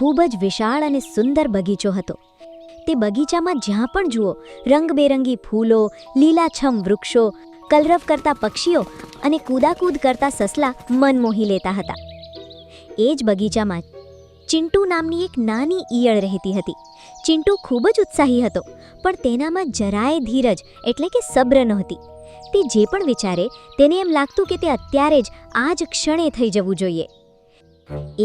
ખૂબ જ વિશાળ અને સુંદર બગીચો હતો. તે બગીચામાં જ્યાં પણ જુઓ રંગબેરંગી ફૂલો, લીલાછમ વૃક્ષો, કલરવ કરતા પક્ષીઓ અને કૂદાકૂદ કરતા સસલા મન મોહી લેતા હતા. એ જ બગીચામાં ચિંટુ નામની એક નાની ઈયળ રહેતી હતી. ચિંટુ ખૂબ જ ઉત્સાહી હતો, પણ તેનામાં જરાય ધીરજ એટલે કે સબ્ર નહોતી. તે જે પણ વિચારે તેને એમ લાગતું કે તે અત્યારે જ આ જ ક્ષણે થઈ જવું જોઈએ.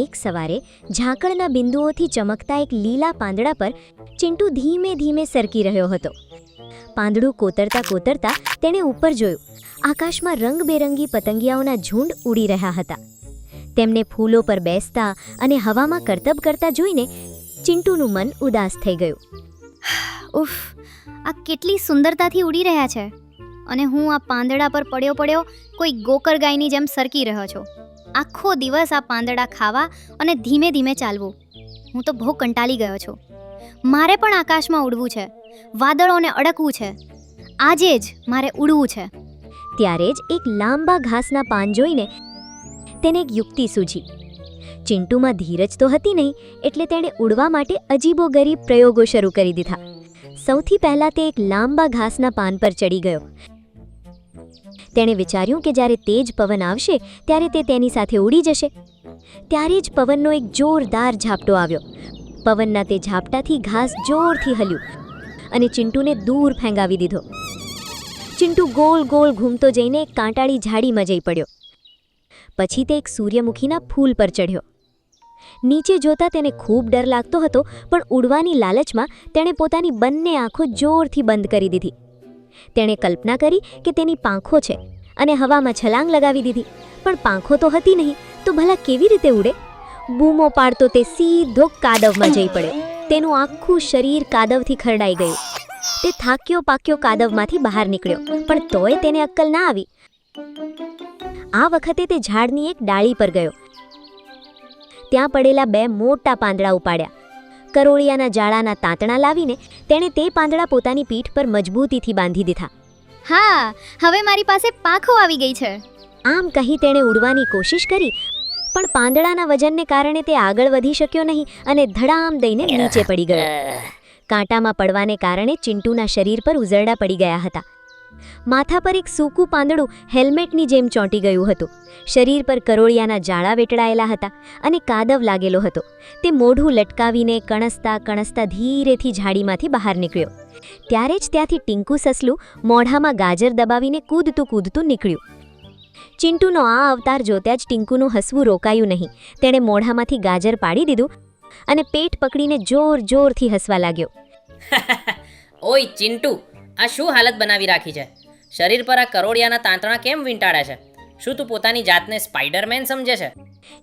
એક સવારે ઝાકળના બિંદુઓથી ચમકતા એક લીલા પાંદડા પર ચિંટુ ધીમે ધીમે સરકી રહ્યો હતો. પાંદડું કોતરતા કોતરતા તેણે ઉપર જોયું. આકાશમાં રંગબેરંગી પતંગિયાઓના ઝુંડ ઉડી રહ્યા હતા. તેમને ફૂલો પર બેસતા અને હવામાં કરતબ કરતા જોઈને ચિંટુનું મન ઉદાસ થઈ ગયું. ઉફ, આ કેટલી સુંદરતાથી ઉડી રહ્યા છે અને હું આ પાંદડા પર પડ્યો કોઈ ગોકર ગાયની જેમ સરકી રહ્યો છું. આખો દિવસ આ પાંદડા ખાવા અને ધીમે ધીમે ચાલવું. હું તો બહુ કંટાળી ગયો છું. મારે પણ આકાશમાં ઉડવું છે, વાદળોને અડકવું છે. આજે જ મારે ઉડવું છે. ત્યારે જ એક લાંબા ઘાસના પાન જોઈને તેને એક યુક્તિ સૂઝી. ચિંટુમાં ધીરજ તો હતી નહીં, એટલે તેણે ઉડવા માટે અજીબોગરીબ પ્રયોગો શરૂ કરી દીધા. સૌથી પહેલાં તે એક લાંબા ઘાસના પાન પર ચડી ગયો. તેણે વિચાર્યું કે જ્યારે તેજ પવન આવશે ત્યારે તે તેની સાથે ઉડી જશે. ત્યારે જ પવનનો એક જોરદાર ઝાપટો આવ્યો. પવનના તે ઝાપટાથી ઘાસ જોરથી હલ્યું અને ચિંટુને દૂર ફેંગાવી દીધો. ચિંટુ ગોળ ગોળ ઘૂમતો જઈને એક કાંટાળી ઝાડીમાં જઈ પડ્યો. પછી તે એક સૂર્યમુખીના ફૂલ પર ચઢ્યો. નીચે જોતા તેને ખૂબ ડર લાગતો હતો, પણ ઉડવાની લાલચમાં તેણે પોતાની બંને આંખો જોરથી બંધ કરી દીધી. તેણે કલ્પના કરી કે તેની પાંખો છે અને હવામાં છલાંગ લગાવી દીધી. પણ પાંખો તો હતી નહીં, તો ભલા કેવી રીતે ઉડે? બૂમો પાડતો તે સીધો કાદવમાં જઈ પડ્યો. તેનું આખું શરીર કાદવથી ખરડાઈ ગયું. તે થાક્યો પાક્યો કાદવમાંથી બહાર નીકળ્યો, પણ તોય તેને અક્કલ ના આવી. આ વખતે તે ઝાડની એક ડાળી પર ગયો. ત્યાં પડેલા 2 મોટા પાંદડા ઉપાડ્યા. કરોળિયાના જાળાના તાંતણા લાવીને તેણે તે પાંદડા પોતાની પીઠ પર મજબૂતીથી બાંધી દીધા. હા, હવે મારી પાસે પાંખો આવી ગઈ છે. આમ કહી તેણે ઉડવાની કોશિશ કરી, પણ પાંદડાના વજનને કારણે તે આગળ વધી શક્યો નહીં અને ધડામ દઈને નીચે પડી ગયો. કાંટામાં પડવાને કારણે ચિંટુના શરીર પર ઉઝરડા પડી ગયા હતા. માથા પર એક સૂકું પાંદડું હેલ્મેટની જેમ ચોંટી ગયું હતું. શરીર પર કરોળિયાના જાળા વેટળાયેલા હતા અને કાદવ લાગેલો હતો. તે મોઢું લટકાવીને કણસતા કણસતા ધીરેથી ઝાડીમાંથી બહાર નીકળ્યો. ત્યારે જ ત્યાંથી ટીંકુ સસલું મોઢામાં ગાજર દબાવીને કૂદતું નીકળ્યું. ચિંટુનો આ અવતાર જોતાં જ ટીંકુનું હસવું રોકાયું નહીં. તેણે મોઢામાંથી ગાજર પાડી દીધું અને પેટ પકડીને જોરથી હસવા લાગ્યો. ઓય ચિંટુ, આ શું હાલત બનાવી રાખી છે? શરીર પર આ કરોળિયાના તાંતણા કેમ વીંટાળે છે? શું તું પોતાની જાતને સ્પાઈડરમેન સમજે છે?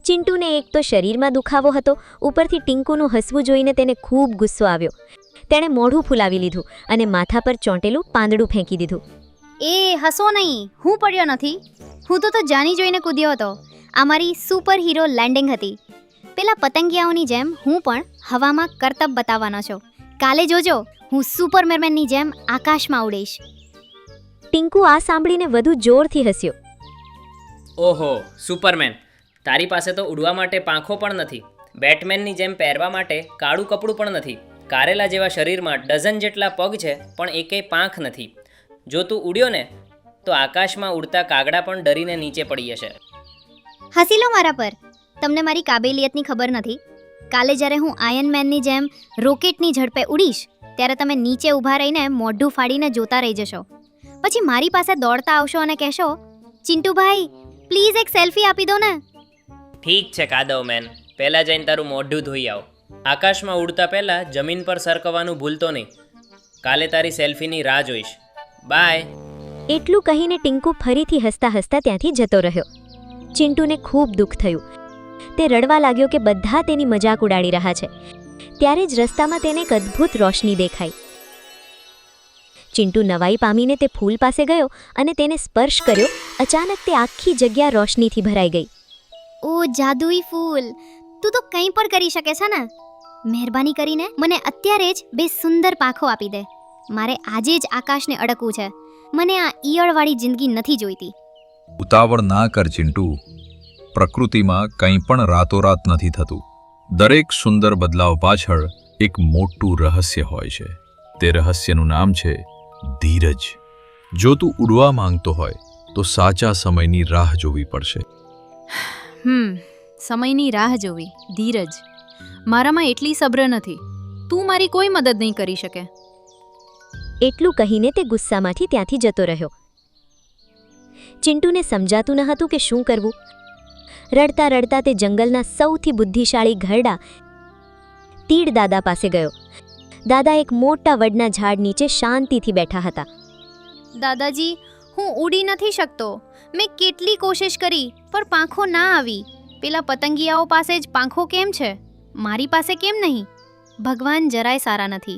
ચિંટુને એક તો શરીરમાં દુખાવો હતો, ઉપરથી ટીંકુનું હસવું જોઈને તેને ખૂબ ગુસ્સો આવ્યો. તેણે મોઢું ફૂલાવી લીધું અને માથા પર ચોંટેલું પાંદડું ફેંકી દીધું. એ હસો નહીં, હું પડ્યો નથી. હું તો જાણી જોઈને કૂદ્યો હતો. આ મારી સુપર હીરો લેન્ડિંગ હતી. પેલા પતંગિયાઓની જેમ હું પણ હવામાં કરતબ બતાવવાનો છું. કાલે જોજો, હું સુપરમેનની જેમ આકાશમાં ઉડીશ. ટીંકુ આ સાંભળીને વધુ જોરથી હસ્યો. ઓહો, સુપરમેન, તારી પાસે તો ઉડવા માટે પાંખો પણ નથી. બેટમેનની જેમ પહેરવા માટે કાળું કપડું પણ નથી. કારેલા જેવા શરીરમાં ડઝન જેટલા પગ છે, પણ એકેય પાંખ નથી. જો તું ઉડ્યો ને તો આકાશમાં ઉડતા કાગડા પણ ડરીને નીચે પડી જશે. હસી લો મારા પર. તમને મારી કાબેલિયતની ખબર નથી. કાલે જ્યારે હું આયર્ન મેનની જેમ રોકેટની ઝડપે ઉડીશ, ત્યારે તમે નીચે ઊભા રહીને મોઢું ફાડીને જોતા રહી જશો. પછી મારી પાસે દોડતા આવશો અને કહેશો, ચિંટુભાઈ પ્લીઝ એક સેલ્ફી આપી દો ને. ઠીક છે કાદવ મેન, પહેલાં જઈને તારું મોઢું ધોઈ આવ. આકાશમાં ઉડતા પહેલાં જમીન પર સરકવાનું ભૂલતો નહીં. કાલે તારી સેલ્ફીની રાહ જોઈશ. બાય. એટલું કહીને ટીંકુ ફરીથી હસતા હસતા ત્યાંથી જતો રહ્યો. ચિંટુને ખૂબ દુઃખ થયું. તે રડવા લાગ્યો કે બધા તેની મજાક ઉડાડી રહ્યા છે. ત્યારે જ રસ્તામાં તેને એક અદ્ભુત રોશની દેખાઈ. ચિંટુ નવાઈ પામીને તે ફૂલ પાસે ગયો અને તેને સ્પર્શ કર્યો. અચાનક તે આખી જગ્યા રોશનીથી ભરાઈ ગઈ. ઓ જાદુઈ ફૂલ, તું તો કંઈ પણ કરી શકે છે ને. મહેરબાની કરીને મને અત્યારે જ 2 સુંદર પાંખો આપી દે. મારે આજે જ આકાશને અડકવું છે. મને આ ઈયળવાળી જિંદગી નથી જોઈતી. ઉતાવળ ના કર ચિંટુ. પ્રકૃતિમાં કંઈ પણ રાતોરાત નથી થતું. દરેક સુંદર બદલાવ પાછળ એક મોટું રહસ્ય હોય છે. તે રહસ્યનું નામ છે ધીરજ. જો તું ઉડવા માંગતો હોય તો સાચા સમયની રાહ જોવી પડશે. સમયની રાહ જોવી, ધીરજ. મારામાં એટલી સબ્ર નથી. તું મારી કોઈ મદદ નહીં કરી શકે. એટલું કહીને તે ગુસ્સામાંથી ત્યાંથી જતો રહ્યો. ચિંટુને સમજાતું ન હતું કે શું કરવું. રડતા રડતા તે જંગલના સૌથી બુદ્ધિશાળી ઘરડા તીડ દાદા પાસે ગયો. દાદા એક મોટા વડના ઝાડ નીચે શાંતિથી બેઠા હતા. દાદાજી, હું ઉડી નથી શકતો. મેં કેટલી કોશિશ કરી પણ પાંખો ના આવી. પેલા પતંગિયાઓ પાસે જ પાંખો કેમ છે, મારી પાસે કેમ નહીં? ભગવાન જરાય સારા નથી.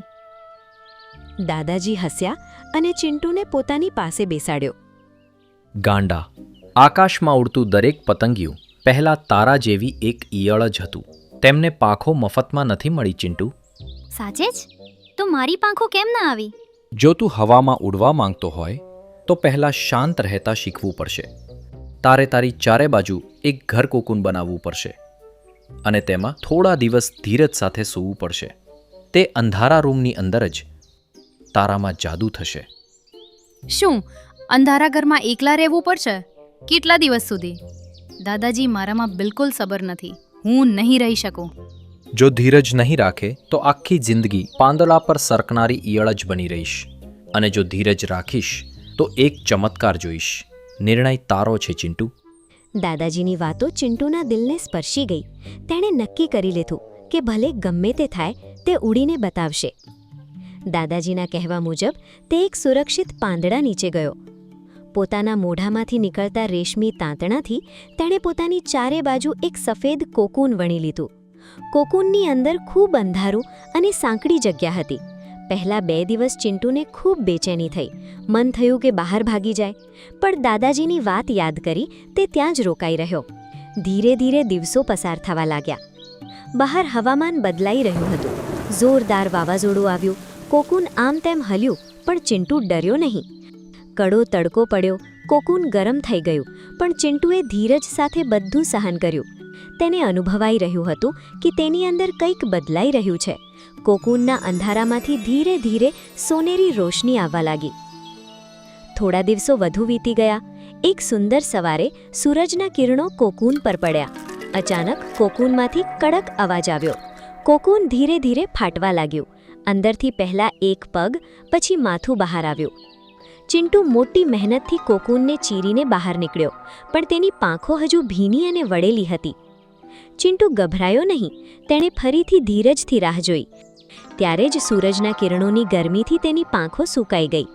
દાદાજી હસ્યા અને ચિંટુને પોતાની પાસે બેસાડ્યો. ગાંડા, આકાશમાં ઉડતું દરેક પતંગિયું પહેલાં તારા જેવી એક ઈયળ જ હતું. તેમને પાંખો મફતમાં નથી મળી ચિંટુ. સાચે જ? તો મારી પાંખો કેમ ના આવી? જો તું હવામાં ઉડવા માંગતો હોય તો પહેલાં શાંત રહેતા શીખવું પડશે. તારે તારી ચારે બાજુ એક ઘર કોકૂન બનાવવું પડશે અને તેમાં થોડા દિવસ ધીરજ સાથે સૂવું પડશે. તે અંધારા રૂમની અંદર જ તારામાં જાદુ થશે. શું અંધારા ઘરમાં એકલા રહેવું પડશે? કેટલા દિવસ સુધી? દાદાજી, મારામાં બિલકુલ સબર નથી. હું નહીં રહી શકું. જો ધીરજ નહીં રાખે તો આખી જિંદગી પાંદડા પર સરકનારી ઈયળ જ બની રહીશ. અને જો ધીરજ રાખીશ તો એક ચમત્કાર જોઈશ. નિર્ણય તારો છે ચિંટુ. દાદાજીની વાતો ચિંટુના દિલને સ્પર્શી ગઈ. તેણે નક્કી કરી લીધું કે ભલે ગમે તે થાય તે ઉડીને બતાવશે. દાદાજીના કહેવા મુજબ તે એક સુરક્ષિત પાંદડા નીચે ગયો. પોતાના મોઢામાંથી નીકળતા રેશમી તાંતણાથી તેણે પોતાની ચારે બાજુ એક સફેદ કોકૂન વણી લીધું. કોકૂનની અંદર ખૂબ અંધારું અને સાંકડી જગ્યા હતી. પહેલા 2 દિવસ ચિંટુને ખૂબ બેચેની થઈ. મન થયું કે બહાર ભાગી જાય, પણ દાદાજીની વાત યાદ કરી તે ત્યાં જ રોકાઈ રહ્યો. ધીરે ધીરે દિવસો પસાર થવા લાગ્યા. બહાર હવામાન બદલાઈ રહ્યું હતું. જોરદાર વાવાઝોડું આવ્યું. કોકૂન આમ તેમ હલ્યું, પણ ચિંટુ ડર્યો નહીં. કડો તડકો પડ્યો, કોકૂન ગરમ થઈ ગયું, પણ ચિંટુએ ધીરજ સાથે બધું સહન કર્યું. તેને અનુભવાઈ રહ્યું હતું કે તેની અંદર કંઈક બદલાઈ રહ્યું છે. કોકૂનના અંધારામાંથી ધીરે ધીરે સોનેરી રોશની આવવા લાગી. થોડા દિવસો વધુ વીતી ગયા. એક સુંદર સવારે સૂરજના કિરણો કોકૂન પર પડ્યા. અચાનક કોકૂનમાંથી કડક અવાજ આવ્યો. કોકૂન ધીરે ધીરે ફાટવા લાગ્યું. અંદરથી પહેલા એક પગ, પછી માથું બહાર આવ્યું. ચિંટુ મોટી મહેનતથી કોકૂનને ચીરીને બહાર નીકળ્યો, પણ તેની પાંખો હજુ ભીની અને વળેલી હતી. ચિંટુ ગભરાયો નહીં. તેણે ફરીથી ધીરજથી રાહ જોઈ. ત્યારે જ સૂરજના કિરણોની ગરમીથી તેની પાંખો સૂકાઈ ગઈ.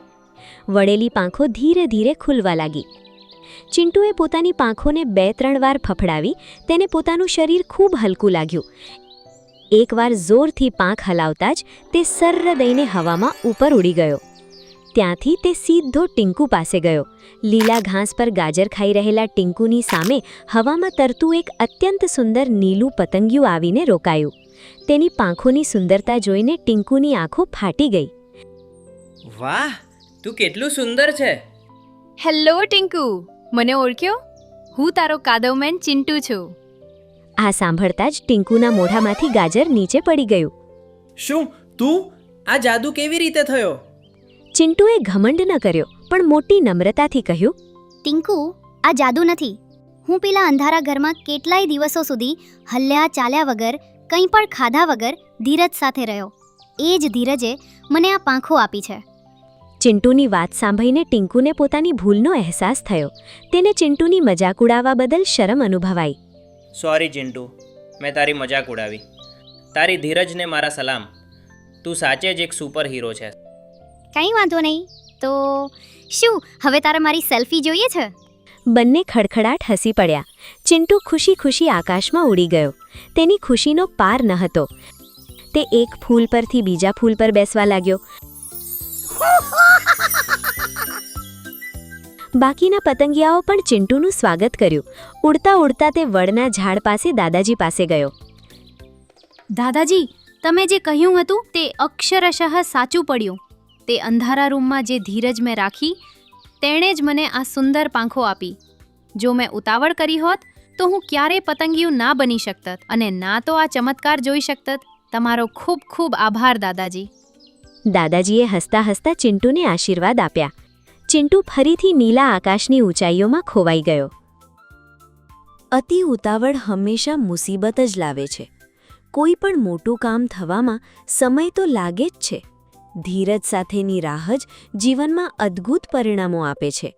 વળેલી પાંખો ધીરે ધીરે ખુલવા લાગી. ચિંટુએ પોતાની પાંખોને 2-3 વાર ફફડાવી. તેને પોતાનું શરીર ખૂબ હલકું લાગ્યું. એકવાર જોરથી પાંખ હલાવતા જ તે સર્ર દઈને હવામાં ઉપર ઉડી ગયો. ત્યાંથી તે સીધો ટીંકુ પાસે ગયો. લીલા ઘાસ પર ગાજર ખાઈ રહેલા ટીંકુની સામે હવામાં તરતું એક અત્યંત સુંદર નીલું પતંગિયું આવીને રોકાયું. તેની પાંખોની સુંદરતા જોઈને ટીંકુની આંખો ફાટી ગઈ. વાહ, તું કેટલું સુંદર છે. હેલો ટિંકુ, મને ઓળખ્યો? હું તારો કાદવમેન ચિંટુ છું. આ સાંભળતા જ ટીંકુના મોઢામાંથી ગાજર નીચે પડી ગયું. શું તું? આ જાદુ કેવી રીતે થયો? ચિંટુએ ઘમંડ ન કર્યો, પણ મોટી નમ્રતાથી કહ્યું, ટિંકુ, આ જાદુ નથી. હું પેલા અંધારા ઘરમાં કેટલાય દિવસો સુધી હલ્યા ચાલ્યા વગર, કંઈ પણ ખાધા વગર ધીરજ સાથે રહ્યો. એ જ ધીરજે મને આ પાંખો આપી છે. ચિંટુની વાત સાંભળીને ટીંકુને પોતાની ભૂલનો અહેસાસ થયો. તેને ચિંટુની મજાક ઉડાવવા બદલ શરમ અનુભવાઈ. સોરી ચિંટુ, મેં તારી મજાક ઉડાવી. તારી ધીરજને મારા સલામ. તું સાચે જ એક સુપર હીરો છે. કંઈ વાંધો નહીં. તો શું હવે તારે મારી સેલ્ફી જોઈએ છે? બંને ખડખડાટ હસી પડ્યા. ચિંટુ ખુશી ખુશી આકાશમાં ઉડી ગયો. તેની ખુશીનો પાર ન હતો. તે એક ફૂલ પરથી બીજા ફૂલ પર બેસવા લાગ્યો. બાકીના પતંગિયાઓ પણ ચિંટુનું સ્વાગત કર્યું. ઉડતા ઉડતા તે વડના ઝાડ પાસે દાદાજી પાસે ગયો. દાદાજી, તમે જે કહ્યું હતું તે અક્ષરશઃ સાચું પડ્યું. તે અંધારા રૂમમાં જે ધીરજ મેં રાખી, તેણે જ મને આ સુંદર પાંખો આપી. જો મેં ઉતાવળ કરી હોત તો હું ક્યારેય પતંગિયું ના બની શકતત અને ના તો આ ચમત્કાર જોઈ શકતત. તમારો ખૂબ ખૂબ આભાર દાદાજી. દાદાજીએ હસતા હસતા ચિંટુને આશીર્વાદ આપ્યા. ચિંટુ ફરીથી નીલા આકાશની ઊંચાઈઓમાં ખોવાઈ ગયો. અતિ ઉતાવળ હંમેશા મુસીબત જ લાવે છે. કોઈ પણ મોટું કામ થવામાં સમય તો લાગે જ છે. ધીરજ સાથેની રાહ જ જીવનમાં અદ્ભુત પરિણામો આપે છે.